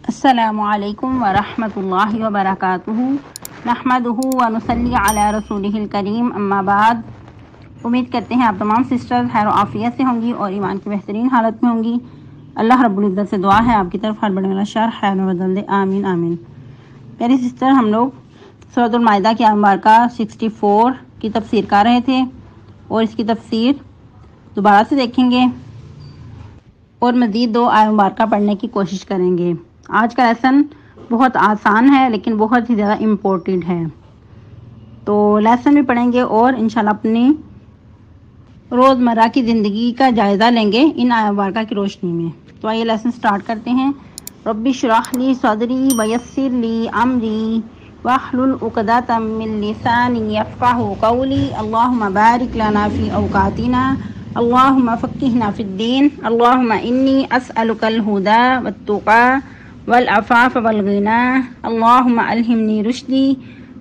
السلام علیکم ورحمۃ اللہ وبرکاتہ نحمدہ ونصلی علی رسولہ الکریم اما بعد۔ امید کرتے ہیں آپ تمام سسٹرز خیر و عافیت سے ہوں گی اور ایمان کی بہترین حالت میں ہوں گی۔ اللہ رب العزت سے دعا ہے آپ کی طرف ہر بڑے والا شر خیر میں بدل دے، آمین آمین۔ پیاری سسٹر، ہم لوگ سورۃ المائدہ کی آیت مبارکہ 64 کی تفسیر کر رہے تھے اور اس کی تفسیر دوبارہ سے دیکھیں گے اور مزید 2 آیت مبارکہ پڑھنے کی کوشش کریں گے۔ آج کا لیسن بہت آسان ہے لیکن بہت ہی زیادہ امپورٹنٹ ہے، تو لیسن بھی پڑھیں گے اور انشاءاللہ اپنی روزمرہ کی زندگی کا جائزہ لیں گے ان آیت مبارکہ کی روشنی میں۔ تو آئیے لیسن سٹارٹ کرتے ہیں۔ رب اشرح لی صدری ویسر لی امری واحلل عقدۃ من لسانی یفقہوا قولی اللہم بارک لنا فی اوقاتنا اللہم فقہنا فی الدین اللہم انی اسألک الہدی والتقی والعفاف والغنی اللہم الہمنی رشدی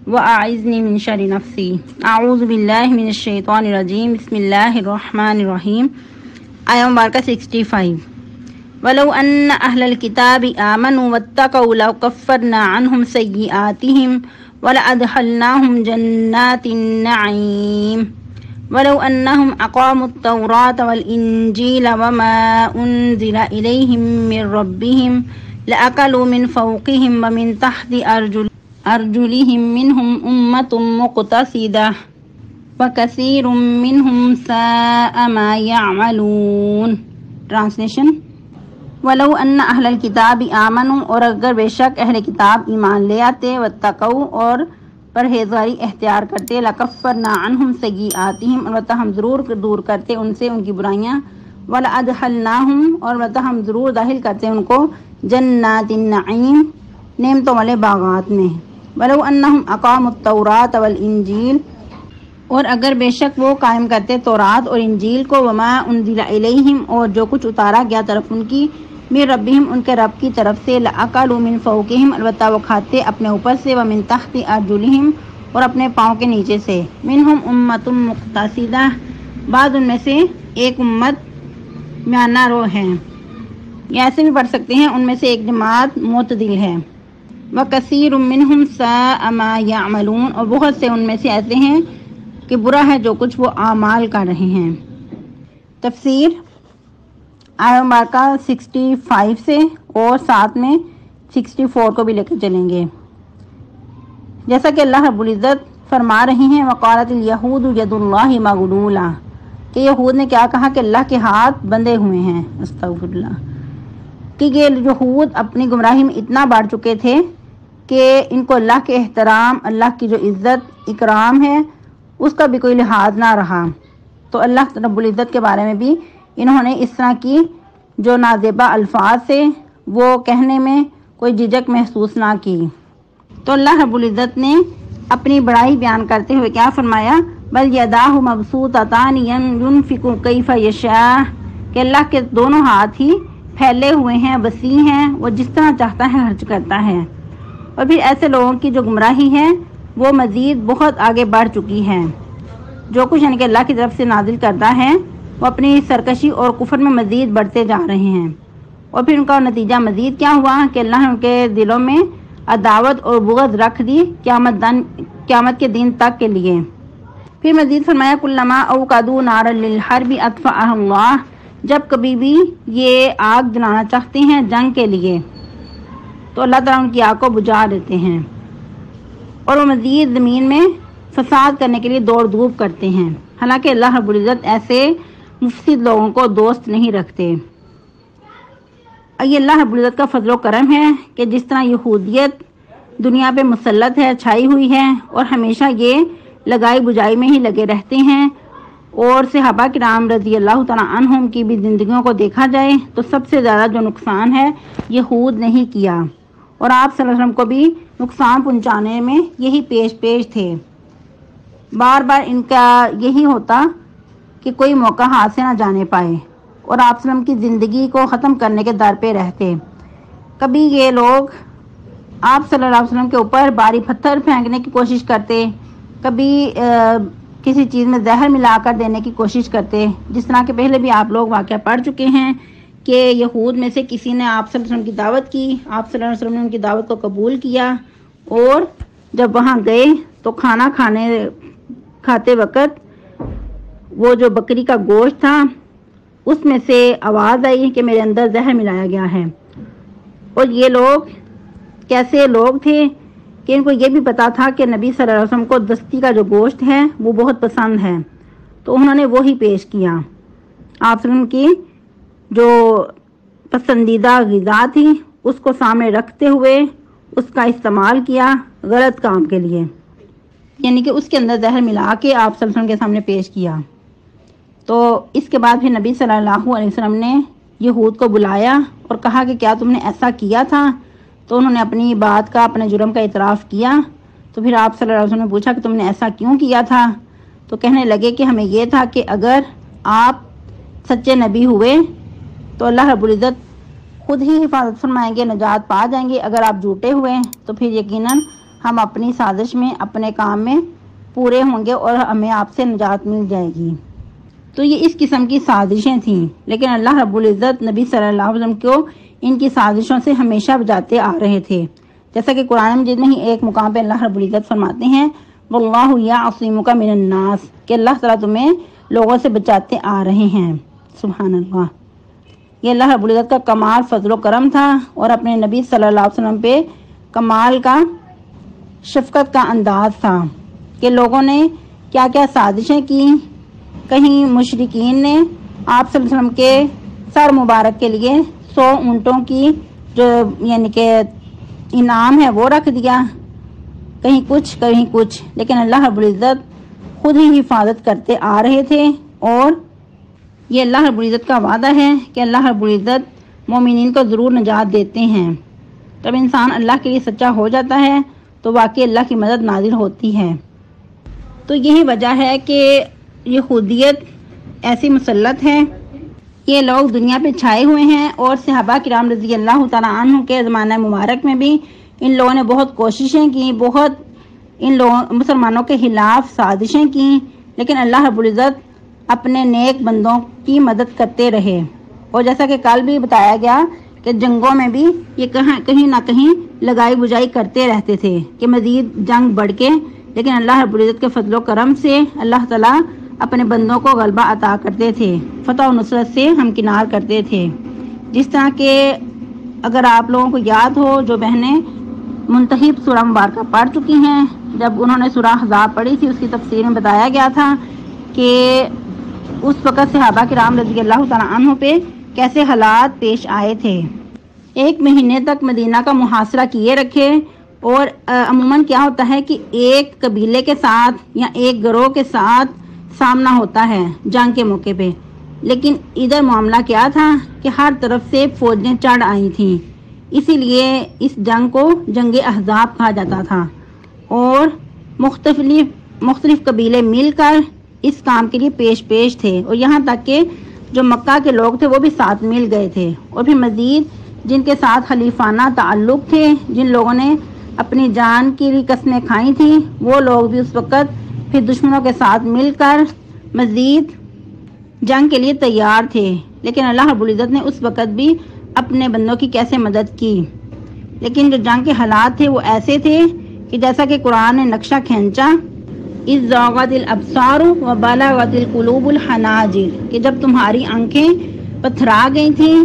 واعذنی من شر نفسی اعوذ باللہ من الشیطان الرجیم بسم اللہ الرحمن الرحیم۔ آیت مبارکہ 65۔ وَلَوْ أَنَّ أَهْلَ الْكِتَابِ آمَنُوا وَاتَّقَوْا لَكَفَّرْنَا عَنْهُمْ سَيِّئَاتِهِمْ وَلَأَدْخَلْنَاهُمْ جَنَّاتِ النَّعِيمِ وَلَوْ أَنَّهُمْ أَقَامُوا التَّوْرَاةَ وَالْإِنْجِيلَ وَمَا أُنْزِلَ إِلَيْهِمْ مِنْ رَبِّهِمْ لَأَكَلُوا مِنْ فَوْقِهِمْ وَمِنْ تَحْتِ أَرْجُلِهِمْ مِنْهُمْ أُمَّةٌ مُقْتَصِدَةٌ وَكَثِيرٌ مِنْهُمْ سَاءَ مَا يَعْمَلُونَ۔ ٹرانسلیشن۔ وَلَوْ أَنَّ أَهْلَ الْكِتَابِ آمَنُوا، اور اگر بے شک اہل کتاب ایمان لے آتے، وَاتَّقَوْا اور پرہیزگاری اختیار کرتے، لَكَفَّرْنَا عَنْهُمْ سَيِّئَاتِهِمْ البتہ ہم ضرور دور کرتے ان سے ان کی برائیاں، وَلَأَدْخَلْنَاهُمْ اور البتہ ہم ضرور داخل کرتے ان کو جنات النعیم نعمتوں والے باغات میں۔ وَلَوْ أَنَّهُمْ أَقَامُوا التَّوْرَاةَ وَالْإِنْجِيلَ اور اگر بے شک وہ قائم کرتے تورات اور انجیل کو، وما انزل الیہم اور جو کچھ اتارا گیا طرف ان کی، من ربہم ان کے رب کی طرف سے، لأکلوا من فوقہم البتہ وہ کھاتے اپنے اوپر سے، ومن تحت ارجلہم اور اپنے پاؤں کے نیچے سے، منہم امۃ مقتصدہ بعض ان میں سے ایک امت میانہ رو ہے، یا ایسے بھی پڑھ سکتے ہیں ان میں سے ایک جماعت معتدل ہے۔ وَكَثِيرٌ مِّنْهُمْ سَاءَ مَا يَعْمَلُونَ اور بہت سے ان میں سے ایسے ہیں کہ برا ہے جو کچھ وہ اعمال کر رہے ہیں۔ تفسیر آیت مبارکہ 65 سے اور ساتھ میں 64 کو بھی لے کے چلیں گے۔ جیسا کہ اللہ رب العزت فرما رہی ہیں، وَقَالَتِ الْيَهُودُ يَدُ اللَّهِ مَغْلُولَةٌ کہ یہود نے کیا کہا کہ اللہ کے ہاتھ بندھے ہوئے ہیں، استغفر اللہ، کہ یہ یہود اپنی گمراہی میں اتنا بڑھ چکے تھے کہ ان کو اللہ کے احترام، اللہ کی جو عزت اکرام ہے اس کا بھی کوئی لحاظ نہ رہا، تو اللہ رب العزت کے بارے میں بھی انہوں نے اس طرح کی جو نازیبا الفاظ سے وہ کہنے میں کوئی جھجک محسوس نہ کی۔ تو اللہ رب العزت نے اپنی بڑائی بیان کرتے ہوئے کیا فرمایا، بل یداہ مبسوطتان ینفق کیف یشاء کہ اللہ کے دونوں ہاتھ ہی پھیلے ہوئے ہیں، وسیع ہیں، وہ جس طرح چاہتا ہے خرچ کرتا ہے۔ اور پھر ایسے لوگوں کی جو گمراہی ہے وہ مزید بہت آگے بڑھ چکی ہے، جو کچھ یعنی کہ اللہ کی طرف سے نازل کرتا ہے وہ اپنی سرکشی اور کفر میں مزید بڑھتے جا رہے ہیں، اور پھر ان کا نتیجہ مزید کیا ہوا کہ اللہ نے ان کے دلوں میں عداوت اور بغض رکھ دی قیامت کے دن تک کے لیے۔ پھر مزید فرمایا، کلما اوقدوا نارا للحرب اطفأها اللہ جب کبھی بھی یہ آگ جلانا چاہتے ہیں جنگ کے لیے تو اللہ تعالیٰ ان کی آگ کو بجھا دیتے ہیں، اور وہ مزید زمین میں فساد کرنے کے لیے دوڑ دھوپ کرتے ہیں، حالانکہ اللہ رب العزت ایسے مفسد لوگوں کو دوست نہیں رکھتے۔ یہ اللہ رب العزت کا فضل و کرم ہے کہ جس طرح یہودیت دنیا پہ مسلط ہے، چھائی ہوئی ہے، اور ہمیشہ یہ لگائی بجائی میں ہی لگے رہتے ہیں، اور صحابہ کرام رضی اللہ تعالیٰ عنہم کی بھی زندگیوں کو دیکھا جائے تو سب سے زیادہ جو نقصان ہے یہود نے ہی کیا، اور آپ صلی اللہ علیہ وسلم کو بھی نقصان پہنچانے میں یہی پیش تھے۔ بار بار ان کا یہی ہوتا کہ کوئی موقع ہاتھ سے نہ جانے پائے، اور آپ صلی اللہ علیہ وسلم کی زندگی کو ختم کرنے کے در پہ رہتے۔ کبھی یہ لوگ آپ صلی اللہ علیہ وسلم کے اوپر باری پتھر پھینکنے کی کوشش کرتے، کبھی کسی چیز میں زہر ملا کر دینے کی کوشش کرتے، جس طرح کہ پہلے بھی آپ لوگ واقعہ پڑھ چکے ہیں کہ یہود میں سے کسی نے آپ صلی اللہ علیہ وسلم کی دعوت کی، آپ صلی اللہ علیہ وسلم نے ان کی دعوت کو قبول کیا، اور جب وہاں گئے تو کھانا کھاتے وقت وہ جو بکری کا گوشت تھا اس میں سے آواز آئی کہ میرے اندر زہر ملایا گیا ہے۔ اور یہ لوگ کیسے لوگ تھے کہ ان کو یہ بھی پتا تھا کہ نبی صلی اللہ علیہ وسلم کو دستی کا جو گوشت ہے وہ بہت پسند ہے، تو انہوں نے وہی پیش کیا۔ آپ صلی اللہ علیہ وسلم کی جو پسندیدہ غذا تھی اس کو سامنے رکھتے ہوئے اس کا استعمال کیا غلط کام کے لیے، یعنی کہ اس کے اندر زہر ملا کے آپ صلی اللہ علیہ وسلم کے سامنے پیش کیا۔ تو اس کے بعد پھر نبی صلی اللہ علیہ وسلم نے یہود کو بلایا اور کہا کہ کیا تم نے ایسا کیا تھا؟ تو انہوں نے اپنی بات کا، اپنے جرم کا اعتراف کیا۔ تو پھر آپ صلی اللہ علیہ وسلم نے پوچھا کہ تم نے ایسا کیوں کیا تھا؟ تو کہنے لگے کہ ہمیں یہ تھا کہ اگر آپ سچے نبی ہوئے تو اللہ رب العزت خود ہی حفاظت فرمائیں گے، نجات پا جائیں گے۔ اگر آپ جھوٹے ہوئے تو پھر یقیناً ہم اپنی سازش میں، اپنے کام میں پورے ہوں گے اور ہمیں آپ سے نجات مل جائے گی۔ تو یہ اس قسم کی سازشیں تھیں، لیکن اللہ رب العزت نبی صلی اللہ علیہ وسلم کو ان کی سازشوں سے ہمیشہ بچاتے آ رہے تھے، جیسا کہ قرآن مجید میں ہی ایک مقام پہ اللہ رب العزت فرماتے ہیں واللہ یعصمک من الناس، کہ اللہ تعالیٰ تمہیں لوگوں سے بچاتے آ رہے ہیں۔ سبحان اللہ، یہ اللہ رب العزت کا کمال فضل و کرم تھا، اور اپنے نبی صلی اللہ علیہ وسلم پہ کمال کا شفقت کا انداز تھا کہ لوگوں نے کیا کیا سازشیں کی۔ کہیں مشرکین نے آپ صلی اللہ علیہ وسلم کے سر مبارک کے لیے 100 اونٹوں کی جو یعنی کہ انعام ہے وہ رکھ دیا، کہیں کچھ، لیکن اللہ رب العزت خود ہی حفاظت کرتے آ رہے تھے۔ اور یہ اللہ رب العزت کا وعدہ ہے کہ اللہ رب العزت مومنین کو ضرور نجات دیتے ہیں۔ جب انسان اللہ کے لیے سچا ہو جاتا ہے تو واقعی اللہ کی مدد نازل ہوتی ہے۔ تو یہی وجہ ہے کہ یہودیت ایسی مسلط ہے، یہ لوگ دنیا پہ چھائے ہوئے ہیں، اور صحابہ کرام رضی اللہ تعالیٰ عنہ کے زمانہ مبارک میں بھی ان لوگوں نے بہت کوششیں کی، بہت ان لوگوں مسلمانوں کے خلاف سازشیں کی، لیکن اللہ رب العزت اپنے نیک بندوں کی مدد کرتے رہے۔ اور جیسا کہ کل بھی بتایا گیا کہ جنگوں میں بھی یہ کہیں نہ کہیں لگائی بجائی کرتے رہتے تھے کہ مزید جنگ بڑھ کے، لیکن اللہ رب العزت کے فضل و کرم سے اللہ تعالیٰ اپنے بندوں کو غلبہ عطا کرتے تھے، فتح و نصرت سے ہمکنار کرتے تھے۔ جس طرح کہ اگر آپ لوگوں کو یاد ہو، جو بہنیں منتخب سورہ مبارکہ پڑھ چکی ہیں، جب انہوں نے سورہ احزاب پڑھی تھی اس کی تفسیر میں بتایا گیا تھا کہ اس وقت صحابہ کرام رضی اللہ تعالیٰ عنہ پہ کیسے حالات پیش آئے تھے۔ 1 مہینے تک مدینہ کا محاصرہ کیے رکھے، اور عموماً کیا ہوتا ہے کہ ایک قبیلے کے ساتھ یا ایک گروہ کے ساتھ سامنا ہوتا ہے جنگ کے موقع پہ، لیکن ادھر معاملہ کیا تھا کہ ہر طرف سے فوجیں چڑھ آئی تھیں، اسی لیے اس جنگ کو جنگ احزاب کہا جاتا تھا، اور مختلف قبیلے مل کر اس کام کے لیے پیش تھے، اور یہاں تک کہ جو مکہ کے لوگ تھے وہ بھی ساتھ مل گئے تھے، اور پھر مزید جن کے ساتھ خلیفانہ تعلق تھے، جن لوگوں نے اپنی جان کی قسمیں کھائی تھیں، وہ لوگ بھی اس وقت پھر دشمنوں کے ساتھ مل کر مزید جنگ کے لیے تیار تھے۔ لیکن اللہ رب العزت نے اس وقت بھی اپنے بندوں کی کیسے مدد کی، لیکن جو جنگ کے حالات تھے وہ ایسے تھے کہ جیسا کہ قرآن نے نقشہ کھینچا اذ زاغت الابصار وبلغت القلوب الحناجر، کہ جب تمہاری آنکھیں پتھرا گئی تھیں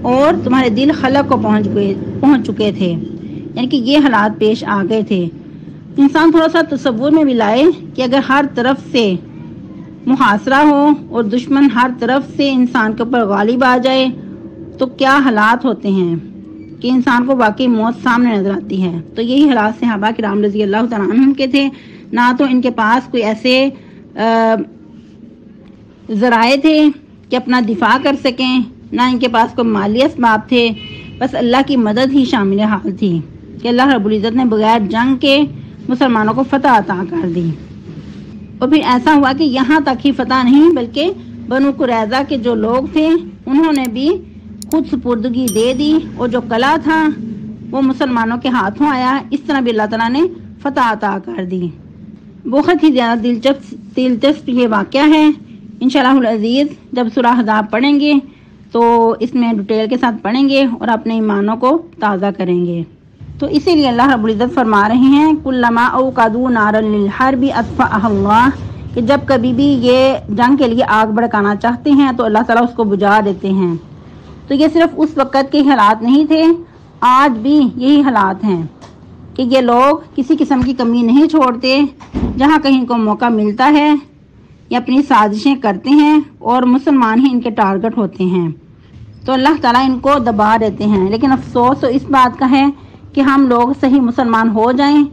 اور تمہارے دل خلق کو پہنچ چکے تھے، یعنی کہ یہ حالات پیش آ گئے تھے۔ انسان تھوڑا سا تصور میں بھی لائے کہ اگر ہر طرف سے محاصرہ ہو اور دشمن ہر طرف سے انسان کے اوپر غالب آ جائے تو کیا حالات ہوتے ہیں کہ انسان کو واقعی موت سامنے نظر آتی ہے۔ تو یہی حالات صحابہ کرام رضی اللہ تعالیٰ عنہم کے تھے، نہ تو ان کے پاس کوئی ایسے ذرائع تھے کہ اپنا دفاع کر سکیں، نہ ان کے پاس کوئی مالی اسباب تھے، بس اللہ کی مدد ہی شامل حال تھی کہ اللہ رب العزت نے بغیر جنگ کے مسلمانوں کو فتح عطا کر دی۔ اور پھر ایسا ہوا کہ یہاں تک ہی فتح نہیں بلکہ بنو قریظہ کے جو لوگ تھے انہوں نے بھی خود سپردگی دے دی، اور جو قلعہ تھا وہ مسلمانوں کے ہاتھوں آیا۔ اس طرح بھی اللہ تعالیٰ نے فتح عطا کر دی۔ بہت ہی زیادہ دلچسپ یہ واقعہ ہے۔ انشاءاللہ العزیز جب سورہ احزاب پڑھیں گے تو اس میں ڈیٹیل کے ساتھ پڑھیں گے اور اپنے ایمانوں کو تازہ کریں گے۔ تو اسی لیے اللہ رب العزت فرما رہے ہیں کلما اوقدوا نارا للحرب اطفأها اللہ، کہ جب کبھی بھی یہ جنگ کے لیے آگ بھڑکانا چاہتے ہیں تو اللہ تعالیٰ اس کو بجھا دیتے ہیں۔ تو یہ صرف اس وقت کے حالات نہیں تھے، آج بھی یہی حالات ہیں کہ یہ لوگ کسی قسم کی کمی نہیں چھوڑتے، جہاں کہیں کو موقع ملتا ہے یہ اپنی سازشیں کرتے ہیں اور مسلمان ہی ان کے ٹارگٹ ہوتے ہیں، تو اللہ تعالیٰ ان کو دبا دیتے ہیں۔ لیکن افسوس تو اس بات کا ہے کہ ہم لوگ صحیح مسلمان ہو جائیں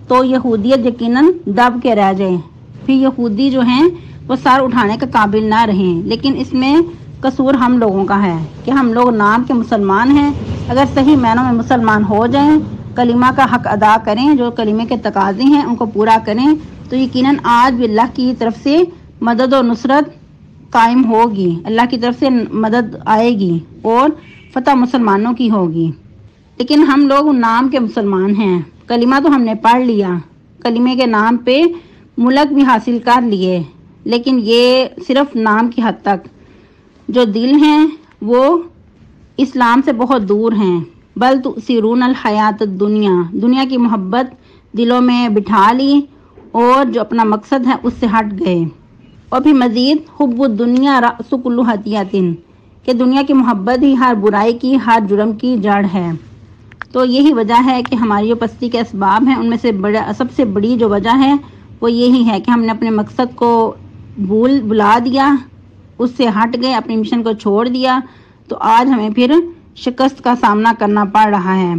تو یہودیت یقیناً دب کے رہ جائیں، پھر یہودی جو ہیں وہ سر اٹھانے کا قابل نہ رہیں۔ لیکن اس میں قصور ہم لوگوں کا ہے کہ ہم لوگ نام کے مسلمان ہیں، اگر صحیح معنوں میں مسلمان ہو جائیں، کلمہ کا حق ادا کریں، جو کلمے کے تقاضے ہیں ان کو پورا کریں، تو یقیناً آج بھی اللہ کی طرف سے مدد و نصرت قائم ہوگی، اللہ کی طرف سے مدد آئے گی اور فتح مسلمانوں کی ہوگی۔ لیکن ہم لوگ نام کے مسلمان ہیں، کلمہ تو ہم نے پڑھ لیا، کلمے کے نام پہ ملک بھی حاصل کر لیے، لیکن یہ صرف نام کی حد تک، جو دل ہیں وہ اسلام سے بہت دور ہیں۔ بل تؤثرون الحیات الدنیا، دنیا کی محبت دلوں میں بٹھا لی اور جو اپنا مقصد ہے اس سے ہٹ گئے۔ اور بھی مزید حب الدنیا رأس کل خطیئۃ، کہ دنیا کی محبت ہی ہر برائی کی، ہر جرم کی جڑ ہے۔ تو یہی وجہ ہے کہ ہماری جو پستی کے اسباب ہیں ان میں سے سب سے بڑی جو وجہ ہے وہ یہی ہے کہ ہم نے اپنے مقصد کو بلا دیا، اس سے ہٹ گئے، اپنی مشن کو چھوڑ دیا، تو آج ہمیں پھر شکست کا سامنا کرنا پڑ رہا ہے۔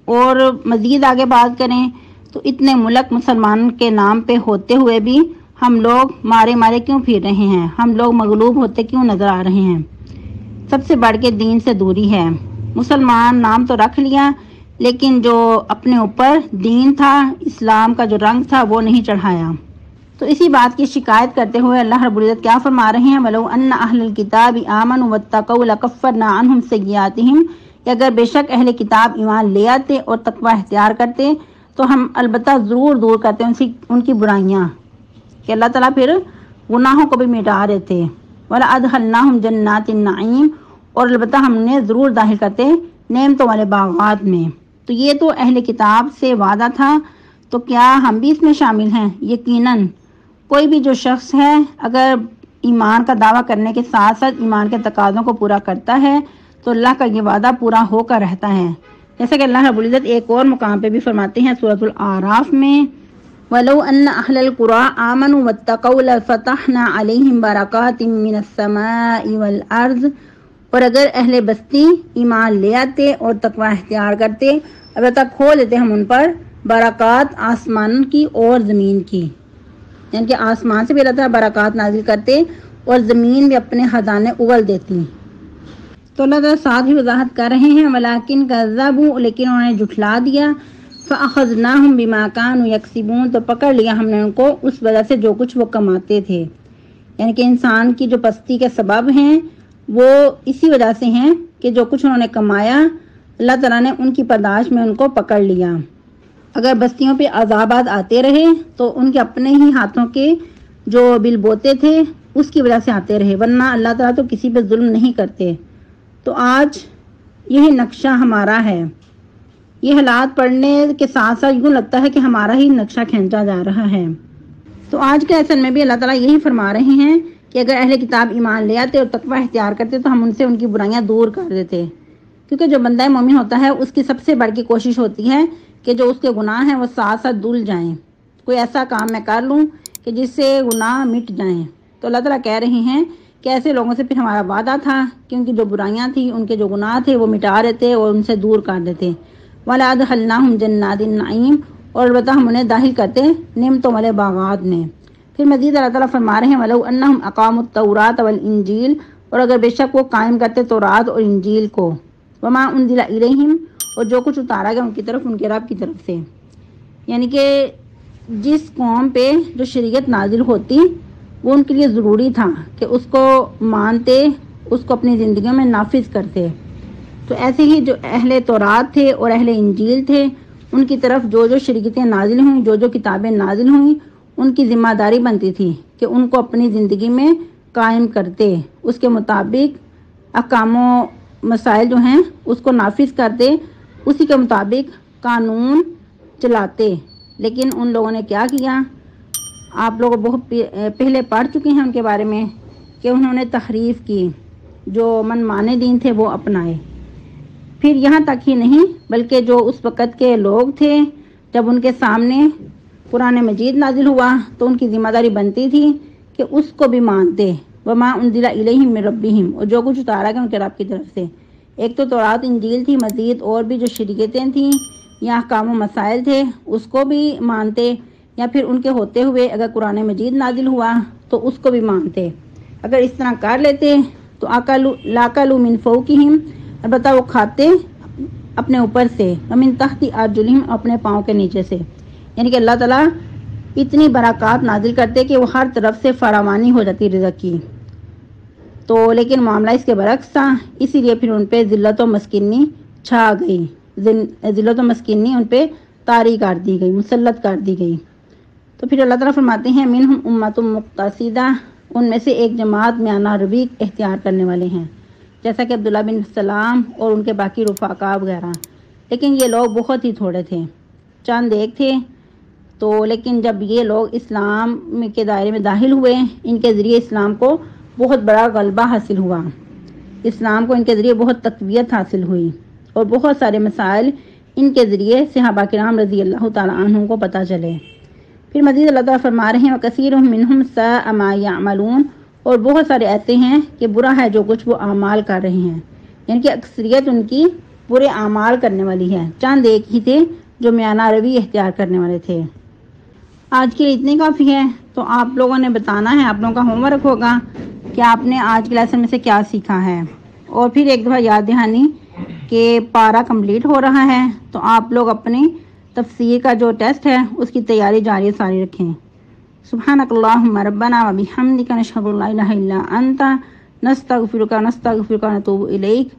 اور مزید آگے بات کریں تو اتنے ملک مسلمان کے نام پہ ہوتے ہوئے بھی ہم لوگ مارے کیوں پھر رہے ہیں، ہم لوگ مغلوب ہوتے کیوں نظر آ رہے ہیں؟ سب سے بڑھ کے دین سے دوری ہے۔ مسلمان نام تو رکھ لیا لیکن جو اپنے اوپر دین تھا، اسلام کا جو رنگ تھا وہ نہیں چڑھایا۔ تو اسی بات کی شکایت کرتے ہوئے اللہ رب العزت کیا فرما رہے ہیں وَلَوْ أَنَّ أَهْلَ الْكِتَابِ آمَنُوا وَاتَّقَوْا لَكَفَّرْنَا عَنْهُمْ سَيِّئَاتِهِمْ، کہ اگر بے شک اہل کتاب ایمان لے آتے اور تقوی اختیار کرتے تو ہم البتہ ضرور دور کرتے ان کی برائیاں، کہ اللہ تعالیٰ پھر گناہوں کو بھی مٹا دیتے۔ وَلَأَدْخَلْنَاهُمْ جَنَّاتِ النَّعِيمِ، اور البتہ ہم نے ضرور داخل کرتے نعمتوں والے باغات میں۔ تو یہ تو اہل کتاب سے وعدہ تھا، تو کیا ہم بھی اس میں شامل ہیں؟ یقیناً کوئی بھی جو شخص ہے اگر ایمان کا دعویٰ کرنے کے ساتھ ساتھ ایمان کے تقاضوں کو پورا کرتا ہے تو اللہ کا یہ وعدہ پورا ہو کر رہتا ہے، جیسا کہ اللہ رب العزت ایک اور مقام پہ بھی فرماتے ہیں سورۃ الاعراف میں وَلَوْ أَنَّ أَهْلَ الْقُرَىٰ آمَنُوا وَاتَّقَوْا لَفَتَحْنَا عَلَيْهِمْ بَرَكَاتٍ مِّنَ السَّمَاءِ وَالْأَرْضِ، اور اگر اہل بستی ایمان لے آتے اور تقوی اختیار کرتے البتہ کھول دیتے ہم ان پر برکات آسمان کی اور زمین کی، یعنی کہ آسمان سے بھی اللہ تعالیٰ برکات نازل کرتے اور زمین بھی اپنے خزانے اگل دیتی۔ تو اللہ تعالیٰ ساتھ بھی وضاحت کر رہے ہیں وَلَٰكِن كَذَّبُوا، لیکن انہوں نے جھٹلا دیا، فَأَخَذْنَاهُمْ بِمَا كَانُوا يَكْسِبُونَ، تو پکڑ لیا ہم نے ان کو اس وجہ سے جو کچھ وہ کماتے تھے، یعنی کہ انسان کی جو پستی کے سبب ہیں وہ اسی وجہ سے ہیں کہ جو کچھ انہوں نے کمایا اللہ تعالیٰ نے ان کی پاداش میں ان کو پکڑ لیا۔ اگر بستیوں پہ عذابات آتے رہے تو ان کے اپنے ہی ہاتھوں کے جو بل بوتے تھے اس کی وجہ سے آتے رہے، ورنہ اللہ تعالیٰ تو کسی پہ ظلم نہیں کرتے۔ تو آج یہی نقشہ ہمارا ہے، یہ حالات پڑھنے کے ساتھ ساتھ یوں لگتا ہے کہ ہمارا ہی نقشہ کھینچا جا رہا ہے۔ تو آج کے اصل میں بھی اللہ تعالیٰ یہی فرما رہے ہیں کہ اگر اہل کتاب ایمان لے آتے اور تقوی اختیار کرتے تو ہم ان سے ان کی برائیاں دور کر دیتے، کیونکہ جو بندہ مومن ہوتا ہے اس کی سب سے بڑھ کی کوشش ہوتی ہے کہ جو اس کے گناہ ہیں وہ ساتھ ساتھ دھل جائیں، کوئی ایسا کام میں کر لوں کہ جس سے گناہ مٹ جائیں۔ تو اللہ تعالیٰ کہہ رہے ہیں کہ ایسے لوگوں سے پھر ہمارا وعدہ تھا کہ ان کی جو برائیاں تھیں، ان کے جو گناہ تھے وہ مٹا دیتے اور ان سے دور کر دیتے۔ وَلَأَدْخَلْنَاهُمْ جَنَّاتِ النَّعِيمِ، اور البتہ ہم انہیں داخل کرتے نعمتوں والے باغات میں۔ پھر مزید اللہ تعالیٰ فرما رہے ہیں وَلَوْ أَنَّهُمْ أَقَامُوا التَّوْرَاةَ وَالْإِنْجِيلَ، اور اگر بے شک وہ قائم کرتے تورات اور انجیل کو، وَمَا أُنزِلَ إِلَيْهِمْ، اور جو کچھ اتارا گیا ان کی طرف ان کے رب کی طرف سے، یعنی کہ جس قوم پہ جو شریعت نازل ہوتی وہ ان کے لیے ضروری تھا کہ اس کو مانتے، اس کو اپنی زندگیوں میں نافذ کرتے۔ تو ایسے ہی جو اہل تورات تھے اور اہل انجیل تھے ان کی طرف جو جو شریعتیں نازل ہوئیں، جو جو کتابیں نازل ہوئیں، ان کی ذمہ داری بنتی تھی کہ ان کو اپنی زندگی میں قائم کرتے، اس کے مطابق احکام و مسائل جو ہیں اس کو نافذ کرتے، اسی کے مطابق قانون چلاتے۔ لیکن ان لوگوں نے کیا کیا، آپ لوگ بہت پہلے پڑھ چکے ہیں ان کے بارے میں کہ انہوں نے تحریف کی، جو من مانے دین تھے وہ اپنائے۔ پھر یہاں تک ہی نہیں بلکہ جو اس وقت کے لوگ تھے جب ان کے سامنے قرآن مجید نازل ہوا تو ان کی ذمہ داری بنتی تھی کہ اس کو بھی مانتے۔ وما انزل الیہم من ربہم، اور جو کچھ اتارا گیا ان کے رب کی طرف سے، ایک تو تورات انجیل تھی، مزید اور بھی جو شریعتیں تھیں یا احکام و مسائل تھے اس کو بھی مانتے، یا پھر ان کے ہوتے ہوئے اگر قرآن مجید نازل ہوا تو اس کو بھی مانتے۔ اگر اس طرح کر لیتے تو لاکلوا من فوقہم، البتہ وہ کھاتے اپنے اوپر سے، ومن تحت ارجلہم، اپنے پاؤں کے نیچے سے، یعنی کہ اللہ تعالیٰ اتنی برکات نازل کرتے کہ وہ ہر طرف سے فراوانی ہو جاتی رزق کی۔ تو لیکن معاملہ اس کے برعکس تھا، اسی لیے پھر ان پہ ذلت و مسکینی چھا گئی، ذلت و مسکینی ان پہ طاری کر دی گئی، مسلط کر دی گئی۔ تو پھر اللہ تعالیٰ فرماتے ہیں منہم امۃ مقتصدہ، ان میں سے ایک جماعت میانہ روی اختیار کرنے والے ہیں، جیسا کہ عبداللہ بن سلام اور ان کے باقی رفقا وغیرہ۔ لیکن یہ لوگ بہت ہی تھوڑے تھے، چند ایک تھے۔ تو لیکن جب یہ لوگ اسلام کے دائرے میں داخل ہوئے، ان کے ذریعے اسلام کو بہت بڑا غلبہ حاصل ہوا، اسلام کو ان کے ذریعے بہت تقویت حاصل ہوئی، اور بہت سارے مسائل ان کے ذریعے صحابہ کرام رضی اللہ تعالیٰ عنہم کو پتہ چلے۔ پھر مزید اللہ تعالیٰ فرما رہے ہیں وَكَثِيرٌ مِّنْهُمْ سَاءَ مَا يَعْمَلُونَ، اور بہت سارے ایسے ہیں کہ برا ہے جو کچھ وہ اعمال کر رہے ہیں، یعنی کہ اکثریت ان کی برے اعمال کرنے والی ہے، چند ایک ہی تھے جو میانہ روی اختیار کرنے والے تھے۔ آج کے لیے اتنے کافی ہے، تو آپ لوگوں نے بتانا ہے، آپ لوگوں کا ہوم ورک ہوگا کہ آپ نے آج کے لیسن میں سے کیا سیکھا ہے، اور پھر ایک دفعہ یاد دہانی کہ پارہ کمپلیٹ ہو رہا ہے، تو آپ لوگ اپنی تفسیر کا جو ٹیسٹ ہے اس کی تیاری جاری ساری رکھیں۔ سبحانک اللہم ربنا و بحمدک نشہد ان لا الہ الا انت نستغفرک ونتوب الیک۔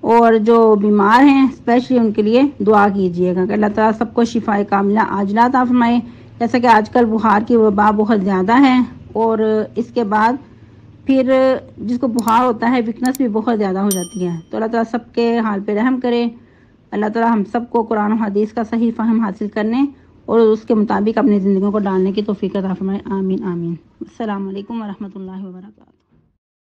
اور جو بیمار ہیں اسپیشلی ان کے لیے دعا کیجیے گا کہ اللہ تعالیٰ سب کو شفاء کاملہ عاجلہ عطا فرمائے، جیسا کہ آج کل بخار کی وبا بہت زیادہ ہے، اور اس کے بعد پھر جس کو بخار ہوتا ہے ویکنس بھی بہت زیادہ ہو جاتی ہے۔ تو اللہ تعالیٰ سب کے حال پہ رحم کرے، اللہ تعالیٰ ہم سب کو قرآن و حدیث کا صحیح فہم حاصل کرنے اور اس کے مطابق اپنی زندگیوں کو ڈالنے کی توفیق عطا فرمائے، آمین آمین۔ السلام علیکم ورحمۃ اللہ وبرکاتہ۔